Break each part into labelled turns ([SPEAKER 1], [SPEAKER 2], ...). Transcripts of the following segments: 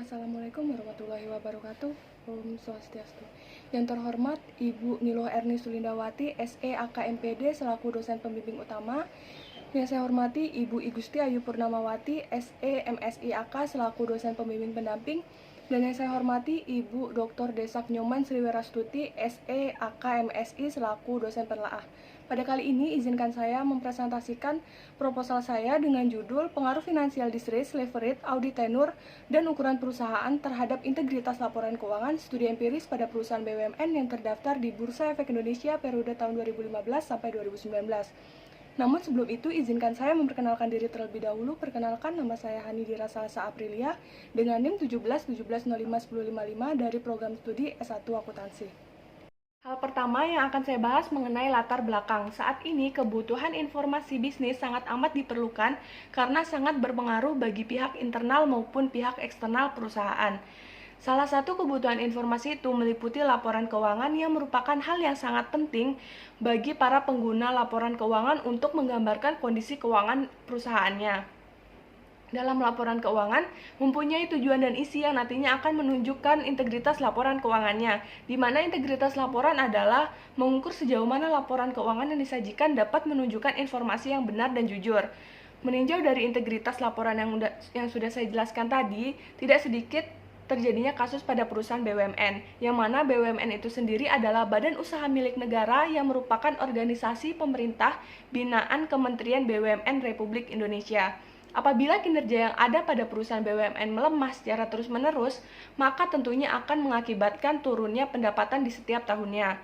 [SPEAKER 1] Assalamualaikum warahmatullahi wabarakatuh. Om Swastiastu. Yang terhormat Ibu Niloh Erni Sulindawati, SE AKMPD selaku dosen pembimbing utama. Yang saya hormati Ibu Igusti Ayu Purnamawati, SE MSI AK selaku dosen pembimbing pendamping. Dan yang saya hormati Ibu Dr. Desak Nyoman Sriwerastuti, SE AK MSI selaku dosen penelaah. Pada kali ini izinkan saya mempresentasikan proposal saya dengan judul Pengaruh Finansial Distress, Leverage, Audit Tenure, dan Ukuran Perusahaan terhadap Integritas Laporan Keuangan Studi Empiris pada Perusahaan BUMN yang terdaftar di Bursa Efek Indonesia periode tahun 2015 sampai 2019. Namun sebelum itu izinkan saya memperkenalkan diri terlebih dahulu. Perkenalkan, nama saya Hani Dira Salsa Aprilia dengan NIM 1717051055 dari program studi S1 Akuntansi. Hal pertama yang akan saya bahas mengenai latar belakang. Saat ini kebutuhan informasi bisnis sangat amat diperlukan karena sangat berpengaruh bagi pihak internal maupun pihak eksternal perusahaan. Salah satu kebutuhan informasi itu meliputi laporan keuangan yang merupakan hal yang sangat penting bagi para pengguna laporan keuangan untuk menggambarkan kondisi keuangan perusahaannya. Dalam laporan keuangan, mempunyai tujuan dan isi yang nantinya akan menunjukkan integritas laporan keuangannya, di mana integritas laporan adalah mengukur sejauh mana laporan keuangan yang disajikan dapat menunjukkan informasi yang benar dan jujur. Meninjau dari integritas laporan yang sudah saya jelaskan tadi, tidak sedikit terjadinya kasus pada perusahaan BUMN, yang mana BUMN itu sendiri adalah badan usaha milik negara yang merupakan organisasi pemerintah binaan Kementerian BUMN Republik Indonesia. Apabila kinerja yang ada pada perusahaan BUMN melemah secara terus-menerus, maka tentunya akan mengakibatkan turunnya pendapatan di setiap tahunnya,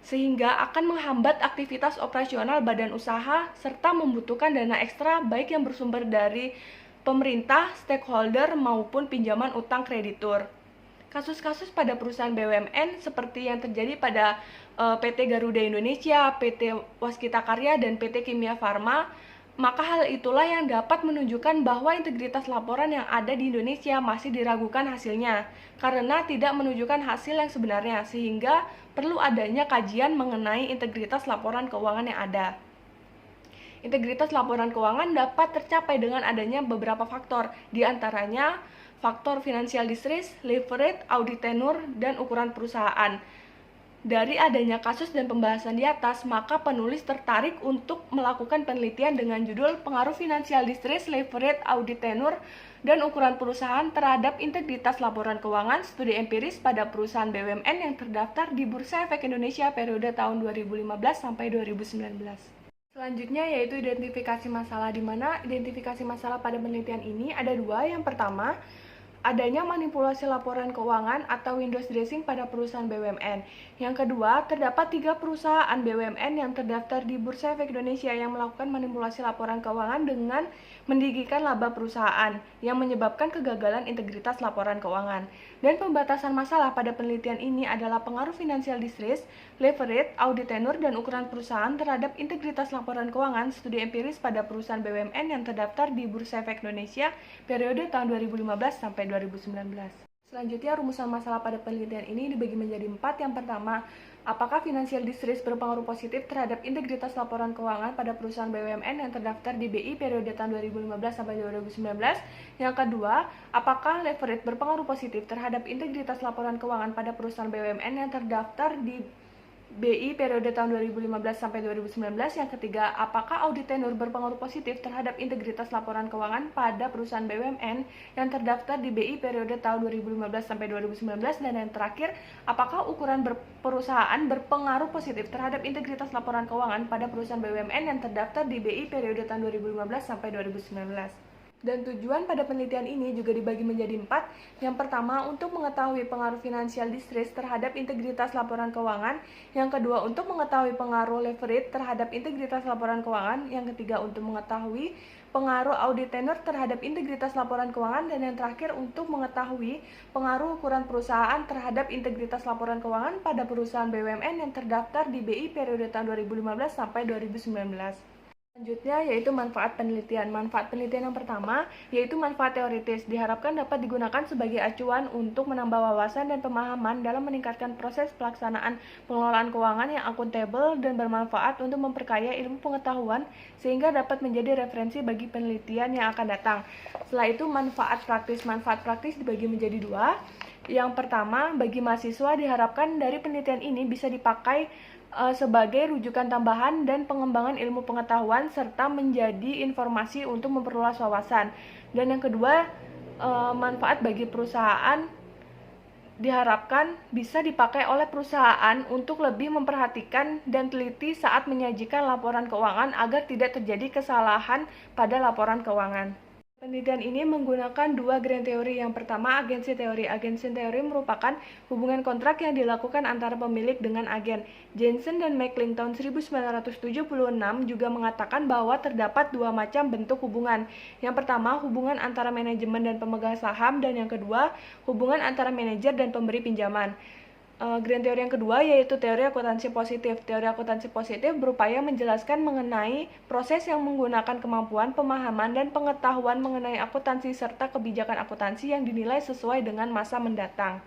[SPEAKER 1] sehingga akan menghambat aktivitas operasional badan usaha serta membutuhkan dana ekstra baik yang bersumber dari pemerintah, stakeholder, maupun pinjaman utang kreditur. Kasus-kasus pada perusahaan BUMN seperti yang terjadi pada PT Garuda Indonesia, PT Waskita Karya, dan PT Kimia Farma, maka hal itulah yang dapat menunjukkan bahwa integritas laporan yang ada di Indonesia masih diragukan hasilnya, karena tidak menunjukkan hasil yang sebenarnya, sehingga perlu adanya kajian mengenai integritas laporan keuangan yang ada. Integritas laporan keuangan dapat tercapai dengan adanya beberapa faktor, di antaranya faktor financial distress, leverage, audit tenure, dan ukuran perusahaan. Dari adanya kasus dan pembahasan di atas, maka penulis tertarik untuk melakukan penelitian dengan judul Pengaruh Finansial Distress, Leverage, Audit Tenure, dan Ukuran Perusahaan terhadap Integritas Laporan Keuangan Studi Empiris pada Perusahaan BUMN yang terdaftar di Bursa Efek Indonesia periode tahun 2015 sampai 2019. Selanjutnya yaitu identifikasi masalah, di mana identifikasi masalah pada penelitian ini ada dua. Yang pertama, adanya manipulasi laporan keuangan atau window dressing pada perusahaan BUMN. Yang kedua, terdapat 3 perusahaan BUMN yang terdaftar di Bursa Efek Indonesia yang melakukan manipulasi laporan keuangan dengan meninggikan laba perusahaan yang menyebabkan kegagalan integritas laporan keuangan. Dan pembatasan masalah pada penelitian ini adalah pengaruh financial distress, leverage, audit tenure, dan ukuran perusahaan terhadap integritas laporan keuangan studi empiris pada perusahaan BUMN yang terdaftar di Bursa Efek Indonesia periode tahun 2015 sampai 2019. Selanjutnya, rumusan masalah pada penelitian ini dibagi menjadi 4. Yang pertama, apakah financial distress berpengaruh positif terhadap integritas laporan keuangan pada perusahaan BUMN yang terdaftar di BI periode tahun 2015 sampai 2019? Yang kedua, apakah leverage berpengaruh positif terhadap integritas laporan keuangan pada perusahaan BUMN yang terdaftar di BI periode tahun 2015 sampai 2019. Yang ketiga, apakah audit tenure berpengaruh positif terhadap integritas laporan keuangan pada perusahaan BUMN yang terdaftar di BI periode tahun 2015 sampai 2019. Dan yang terakhir, apakah ukuran perusahaan berpengaruh positif terhadap integritas laporan keuangan pada perusahaan BUMN yang terdaftar di BI periode tahun 2015 sampai 2019. Dan tujuan pada penelitian ini juga dibagi menjadi 4. Yang pertama, untuk mengetahui pengaruh financial distress terhadap integritas laporan keuangan. Yang kedua, untuk mengetahui pengaruh leverage terhadap integritas laporan keuangan. Yang ketiga, untuk mengetahui pengaruh audit tenure terhadap integritas laporan keuangan. Dan yang terakhir, untuk mengetahui pengaruh ukuran perusahaan terhadap integritas laporan keuangan pada perusahaan BUMN yang terdaftar di BI periode tahun 2015 sampai 2019. Selanjutnya yaitu manfaat penelitian. Manfaat penelitian yang pertama yaitu manfaat teoritis. Diharapkan dapat digunakan sebagai acuan untuk menambah wawasan dan pemahaman dalam meningkatkan proses pelaksanaan pengelolaan keuangan yang akuntabel dan bermanfaat untuk memperkaya ilmu pengetahuan sehingga dapat menjadi referensi bagi penelitian yang akan datang. Setelah itu manfaat praktis. Manfaat praktis dibagi menjadi dua. Yang pertama, bagi mahasiswa diharapkan dari penelitian ini bisa dipakai sebagai rujukan tambahan dan pengembangan ilmu pengetahuan serta menjadi informasi untuk memperluas wawasan. Dan yang kedua, manfaat bagi perusahaan diharapkan bisa dipakai oleh perusahaan untuk lebih memperhatikan dan teliti saat menyajikan laporan keuangan agar tidak terjadi kesalahan pada laporan keuangan. Penelitian ini menggunakan dua grand teori. Yang pertama, agensi teori. Agensi teori merupakan hubungan kontrak yang dilakukan antara pemilik dengan agen. Jensen dan Meckling tahun 1976 juga mengatakan bahwa terdapat dua macam bentuk hubungan. Yang pertama, hubungan antara manajemen dan pemegang saham, dan yang kedua, hubungan antara manajer dan pemberi pinjaman. Grand teori yang kedua yaitu teori akuntansi positif. Teori akuntansi positif berupaya menjelaskan mengenai proses yang menggunakan kemampuan, pemahaman, dan pengetahuan mengenai akuntansi serta kebijakan akuntansi yang dinilai sesuai dengan masa mendatang.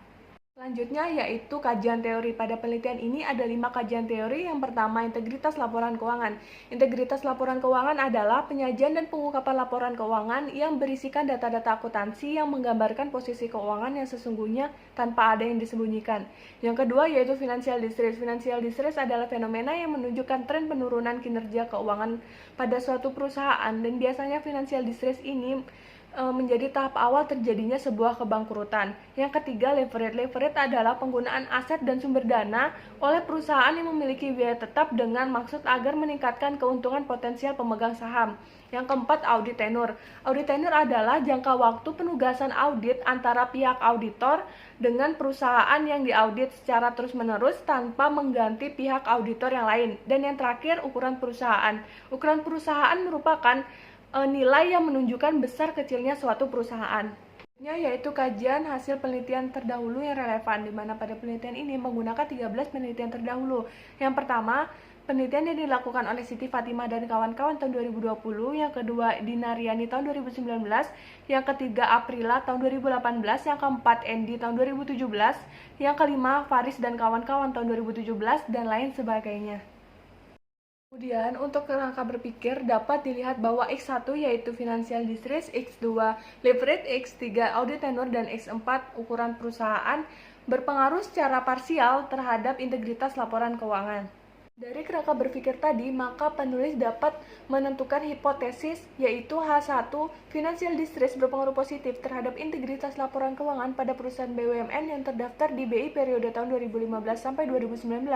[SPEAKER 1] Selanjutnya yaitu kajian teori. Pada penelitian ini ada 5 kajian teori. Yang pertama, integritas laporan keuangan. Integritas laporan keuangan adalah penyajian dan pengungkapan laporan keuangan yang berisikan data-data akuntansi yang menggambarkan posisi keuangan yang sesungguhnya tanpa ada yang disembunyikan. Yang kedua yaitu financial distress. Financial distress adalah fenomena yang menunjukkan tren penurunan kinerja keuangan pada suatu perusahaan, dan biasanya financial distress ini menjadi tahap awal terjadinya sebuah kebangkrutan. Yang ketiga, leverage. Leverage adalah penggunaan aset dan sumber dana oleh perusahaan yang memiliki biaya tetap dengan maksud agar meningkatkan keuntungan potensial pemegang saham. Yang keempat, audit tenure. Audit tenure adalah jangka waktu penugasan audit antara pihak auditor dengan perusahaan yang diaudit secara terus-menerus tanpa mengganti pihak auditor yang lain. Dan yang terakhir, ukuran perusahaan. Ukuran perusahaan merupakan nilai yang menunjukkan besar kecilnya suatu perusahaan. Yaitu kajian hasil penelitian terdahulu yang relevan, di mana pada penelitian ini menggunakan 13 penelitian terdahulu. Yang pertama, penelitian yang dilakukan oleh Siti Fatimah dan kawan-kawan tahun 2020, yang kedua Dina Riani tahun 2019, yang ketiga Aprila tahun 2018, yang keempat Endi tahun 2017, yang kelima Faris dan kawan-kawan tahun 2017, dan lain sebagainya. Kemudian, untuk kerangka berpikir dapat dilihat bahwa X1 yaitu financial distress, X2 leverage, X3 audit tenure, dan X4 ukuran perusahaan berpengaruh secara parsial terhadap integritas laporan keuangan. Dari kerangka berpikir tadi, maka penulis dapat menentukan hipotesis yaitu H1 financial distress berpengaruh positif terhadap integritas laporan keuangan pada perusahaan BUMN yang terdaftar di BI periode tahun 2015 sampai 2019.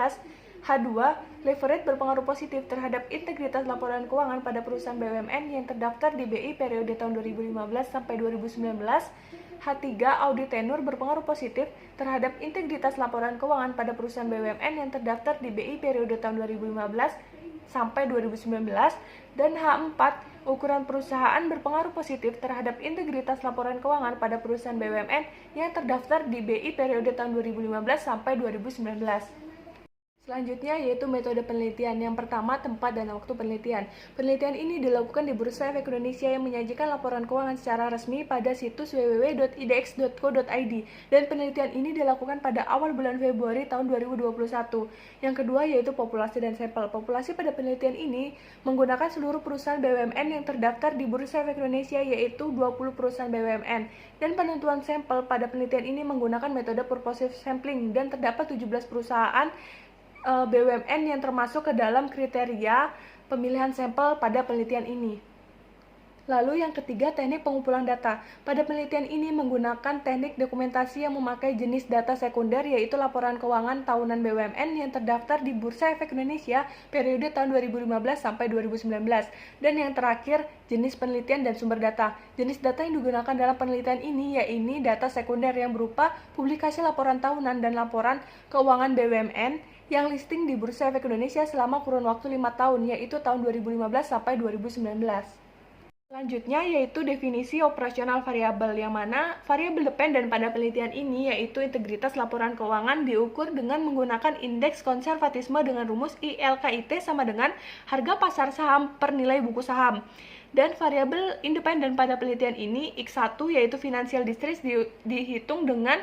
[SPEAKER 1] H2, leverage berpengaruh positif terhadap integritas laporan keuangan pada perusahaan BUMN yang terdaftar di BI periode tahun 2015 sampai 2019. H3, audit tenure berpengaruh positif terhadap integritas laporan keuangan pada perusahaan BUMN yang terdaftar di BI periode tahun 2015 sampai 2019. Dan H4, ukuran perusahaan berpengaruh positif terhadap integritas laporan keuangan pada perusahaan BUMN yang terdaftar di BI periode tahun 2015 sampai 2019. Selanjutnya yaitu metode penelitian. Yang pertama, tempat dan waktu penelitian. Penelitian ini dilakukan di Bursa Efek Indonesia yang menyajikan laporan keuangan secara resmi pada situs www.idx.co.id, dan penelitian ini dilakukan pada awal bulan Februari tahun 2021. Yang kedua yaitu populasi dan sampel. Populasi pada penelitian ini menggunakan seluruh perusahaan BUMN yang terdaftar di Bursa Efek Indonesia, yaitu 20 perusahaan BUMN. Dan penentuan sampel pada penelitian ini menggunakan metode purposive sampling, dan terdapat 17 perusahaan BUMN yang termasuk ke dalam kriteria pemilihan sampel pada penelitian ini. Lalu yang ketiga, teknik pengumpulan data. Pada penelitian ini menggunakan teknik dokumentasi yang memakai jenis data sekunder, yaitu laporan keuangan tahunan BUMN yang terdaftar di Bursa Efek Indonesia periode tahun 2015 sampai 2019. Dan yang terakhir, jenis penelitian dan sumber data. Jenis data yang digunakan dalam penelitian ini yaitu data sekunder yang berupa publikasi laporan tahunan dan laporan keuangan BUMN yang listing di Bursa Efek Indonesia selama kurun waktu 5 tahun, yaitu tahun 2015 sampai 2019. Selanjutnya yaitu definisi operasional variabel, yang mana variabel dependen pada penelitian ini yaitu integritas laporan keuangan diukur dengan menggunakan indeks konservatisme dengan rumus ILKIT sama dengan harga pasar saham per nilai buku saham. Dan variabel independen pada penelitian ini X1 yaitu financial distress dihitung dengan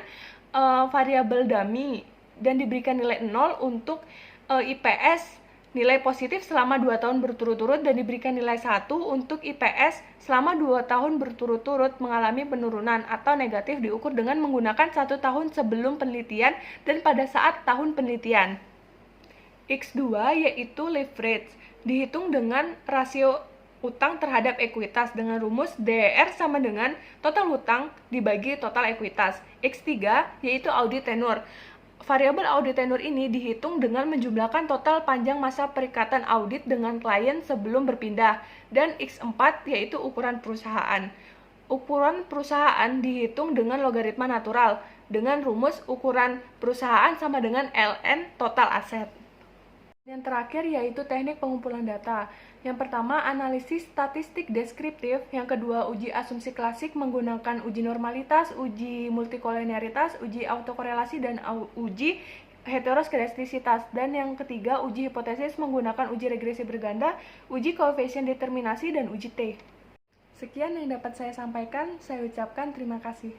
[SPEAKER 1] variabel dummy dan diberikan nilai 0 untuk IPS nilai positif selama 2 tahun berturut-turut dan diberikan nilai 1 untuk IPS selama 2 tahun berturut-turut mengalami penurunan atau negatif diukur dengan menggunakan 1 tahun sebelum penelitian dan pada saat tahun penelitian. X2 yaitu leverage, dihitung dengan rasio utang terhadap ekuitas dengan rumus DER sama dengan total hutang dibagi total ekuitas. X3 yaitu audit tenure. Variabel audit tenure ini dihitung dengan menjumlahkan total panjang masa perikatan audit dengan klien sebelum berpindah. Dan X4 yaitu ukuran perusahaan. Ukuran perusahaan dihitung dengan logaritma natural dengan rumus ukuran perusahaan sama dengan ln total aset. Yang terakhir yaitu teknik pengumpulan data. Yang pertama, analisis statistik deskriptif. Yang kedua, uji asumsi klasik menggunakan uji normalitas, uji multikolinearitas, uji autokorelasi, dan uji heteroskedastisitas. Dan yang ketiga, uji hipotesis menggunakan uji regresi berganda, uji koefisien determinasi, dan uji T. Sekian yang dapat saya sampaikan. Saya ucapkan terima kasih.